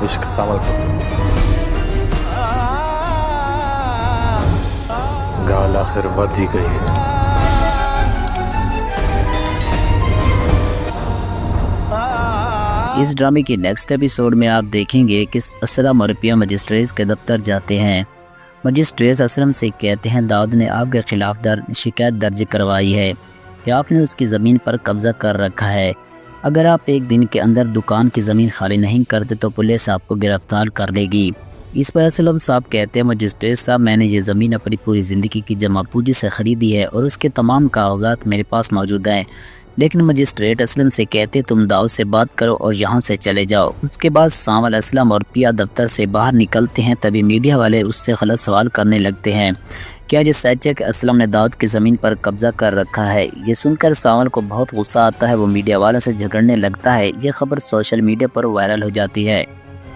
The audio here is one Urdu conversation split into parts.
عشق سامل کا گال آخر ود ہی گئی ہے۔ اس ڈرامے کی نیکسٹ ایپیسوڈ میں آپ دیکھیں گے کہ اسلم اور پیا مجسٹریٹ کے دفتر جاتے ہیں۔ مجسٹریٹ اسلم سے کہتے ہیں داؤد نے آپ کے خلاف شکایت درج کروائی ہے کہ آپ نے اس کی زمین پر قبضہ کر رکھا ہے۔ اگر آپ ایک دن کے اندر دکان کی زمین خالی نہیں کرتے تو پولیس آپ کو گرفتار کر لے گی۔ اس پر اسلم صاحب کہتے ہیں مجسٹریٹ صاحب میں نے یہ زمین اپنی پوری زندگی کی جمع پوجی سے خریدی ہے اور اس کے تمام کاغذات میرے پاس موجود ہیں، لیکن مجسٹریٹ اسلم سے کہتے تم داؤد سے بات کرو اور یہاں سے چلے جاؤ۔ اس کے بعد سانول اسلم اور پیا دفتر سے باہر نکلتے ہیں، تبھی میڈیا والے اس سے غلط سوال کرنے لگتے ہیں، کیا یہ سچ ہے کہ اسلم نے داؤد کی زمین پر قبضہ کر رکھا ہے؟ یہ سن کر سانول کو بہت غصہ آتا ہے، وہ میڈیا والوں سے جھگڑنے لگتا ہے۔ یہ خبر سوشل میڈیا پر وائرل ہو جاتی ہے۔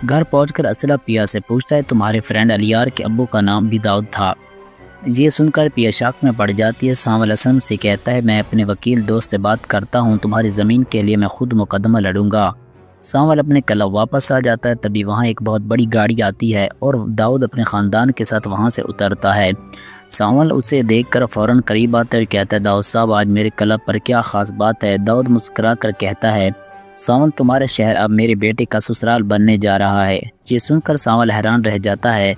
گھر پہنچ کر اسلم پیا سے پوچھتا ہے تمہارے فرینڈ علیار کے ابو کا نام بھی داؤد تھا؟ یہ سن کر پیا شاک میں پڑ جاتی ہے۔ سانول اسلم سے کہتا ہے میں اپنے وکیل دوست سے بات کرتا ہوں، تمہاری زمین کے لیے میں خود مقدمہ لڑوں گا۔ سانول اپنے کلب واپس آ جاتا ہے، تبھی وہاں ایک بہت بڑی گاڑی آتی ہے اور داؤد اپنے خاندان کے ساتھ وہاں سے اترتا ہے۔ سانول اسے دیکھ کر فوراً قریب آتا ہے اور کہتا ہے داؤد صاحب آج میرے کلب پر کیا خاص بات ہے؟ داؤد مسکرا کر کہتا ہے سانول تمہارا شہر اب میرے بیٹے کا سسرال بننے جا رہا ہے۔ یہ سن کر سانول حیران رہ جاتا ہے۔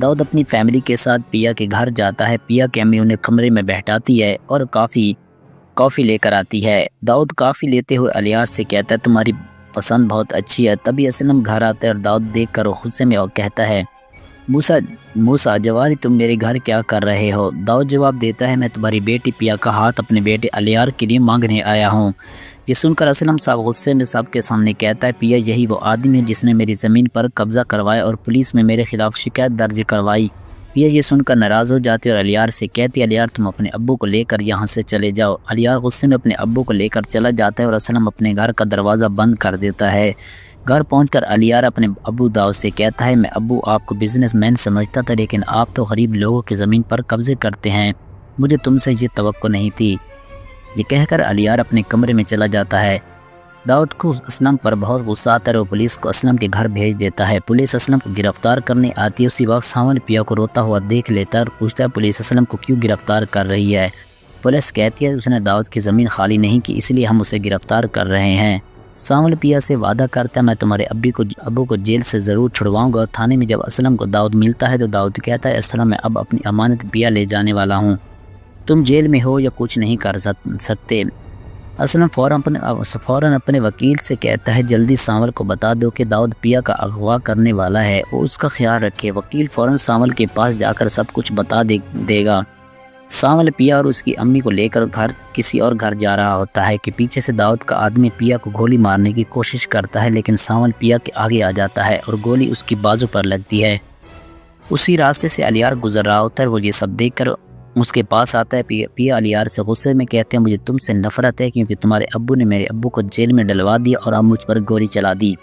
داؤد اپنی فیملی کے ساتھ پیا کے گھر جاتا ہے۔ پیا کی امی انہیں کمرے میں بیٹھاتی ہے اور کافی لے کر آتی ہے۔ داؤد کافی لیتے ہوئے علیار سے کہتا ہے تمہاری پسند بہت اچھی ہے۔ تبھی اسلم گھر آتا ہے اور داؤد دیکھ کر غصے میں اور کہتا ہے موسیٰ جواری تم میرے گھر کیا کر رہے ہو؟ داؤد جواب دیتا ہے میں تمہاری بیٹی پیا کا ہاتھ اپنے بیٹے علیار کے لیے مانگنے آیا ہوں۔ یہ سن کر اسلم صاحب غصے میں سب کے سامنے کہتا ہے پیا یہی وہ آدمی ہے جس نے میری زمین پر قبضہ کروایا اور پولیس میں میرے خلاف شکایت درج کروائی۔ پیا یہ سن کر ناراض ہو جاتی ہے اور علیار سے کہتی ہے علیار تم اپنے ابو کو لے کر یہاں سے چلے جاؤ۔ علیار غصے میں اپنے ابو کو لے کر چلا جاتا ہے اور اسلم اپنے گھر کا دروازہ بند کر دیتا ہے۔ گھر پہنچ کر علیار اپنے ابو داؤد سے کہتا ہے میں ابو آپ کو بزنس مین سمجھتا تھا، لیکن آپ تو غریب لوگوں کی زمین پر قبضے کرتے ہیں، مجھے تم سے یہ توقع نہیں تھی۔ یہ کہہ کر علیار اپنے کمرے میں چلا جاتا ہے۔ داؤد کو اسلم پر بہت غصہ آتا ہے اور پولیس کو اسلم کے گھر بھیج دیتا ہے۔ پولیس اسلم کو گرفتار کرنے آتی ہے۔ اسی وقت سانول پیا کو روتا ہوا دیکھ لیتا ہے اور پوچھتا ہے پولیس اسلم کو کیوں گرفتار کر رہی ہے؟ پولیس کہتی ہے اس نے داؤد کی زمین خالی نہیں کی اس لیے ہم اسے گرفتار کر رہے ہیں۔ سانول پیا سے وعدہ کرتا ہے میں تمہارے ابو کو جیل سے ضرور چھڑواؤں گا۔ تھانے میں جب اسلم کو داؤد ملتا ہے تو داؤد کہتا ہے اسلم میں اب اپنی امانت پیا لے جانے والا ہوں، تم جیل میں ہو یا کچھ نہیں کر سکتے۔ اسلم فوراً اپنے وکیل سے کہتا ہے جلدی سانول کو بتا دو کہ داؤد پیا کا اغوا کرنے والا ہے، وہ اس کا خیال رکھے۔ وکیل فوراً سانول کے پاس جا کر سب کچھ بتا دے گا۔ سانول پیا اور اس کی امی کو لے کر کسی اور گھر جا رہا ہوتا ہے کہ پیچھے سے داؤد کا آدمی پیا کو گولی مارنے کی کوشش کرتا ہے، لیکن سانول پیا کے آگے آ جاتا ہے اور گولی اس کی بازو پر لگتی ہے۔ اسی راستے سے علیار گزر رہا ہوتا ہے، وہ یہ سب دیکھ کر اس کے پاس آتا ہے۔ پیا علیار سے غصے میں کہتے ہیں مجھے تم سے نفرت ہے کیونکہ تمہارے ابو نے میرے ابو کو جیل میں ڈلوا دیا اور اب مجھ پر گولی چلا دی۔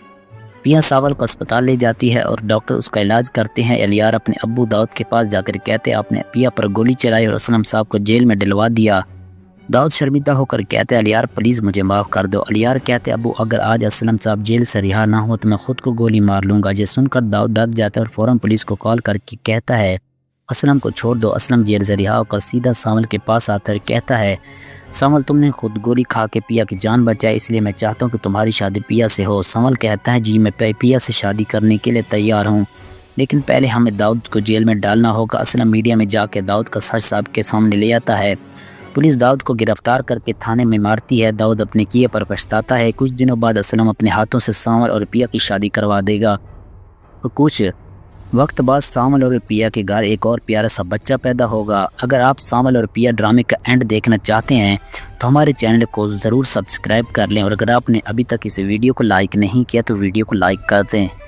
پیا سانول کو اسپتال لے جاتی ہے اور ڈاکٹر اس کا علاج کرتے ہیں۔ علیار اپنے ابو داؤد کے پاس جا کر کہتے ہیں آپ نے پیا پر گولی چلائی اور اسلم صاحب کو جیل میں ڈلوا دیا۔ داؤد شرمندہ ہو کر کہتے ہیں علیار پلیز مجھے معاف کر دو۔ علیار کہتے ہیں ابو اگر آج اسلم صاحب جیل سے رہا نہ ہو تو میں خود کو گولی مار لوں گا۔ یہ سن کر داؤد ڈر جاتا ہے اور فوراً پولیس کو کال کر کے کہتا ہے اسلم کو چھوڑ دو۔ اسلم جیل سے رہا ہو کر سیدھا سانول کے پاس آتا ہے اور کہتا ہے سانول تم نے خود گولی کھا کے پیا کی جان بچائی اس لیے میں چاہتا ہوں کہ تمہاری شادی پیا سے ہو۔ سانول کہتا ہے جی میں پیا سے شادی کرنے کے لیے تیار ہوں، لیکن پہلے ہمیں داؤد کو جیل میں ڈالنا ہوگا۔ اسلم میڈیا میں جا کے داؤد کا سچ صاحب کے سامنے لے آتا ہے۔ پولیس داؤد کو گرفتار کر کے تھانے میں مارتی ہے۔ داؤد اپنے کیے پر پچھتاتا ہے۔ کچھ دنوں بعد اسلم اپنے ہاتھوں سے سانول اور پیا کی شادی کروا دے گا۔ کچھ وقت بعد سانول اور پیا کے گھر ایک اور پیارا سا بچہ پیدا ہوگا۔ اگر آپ سانول اور پیا ڈرامے کا اینڈ دیکھنا چاہتے ہیں تو ہمارے چینل کو ضرور سبسکرائب کر لیں، اور اگر آپ نے ابھی تک اس ویڈیو کو لائک نہیں کیا تو ویڈیو کو لائک کر دیں۔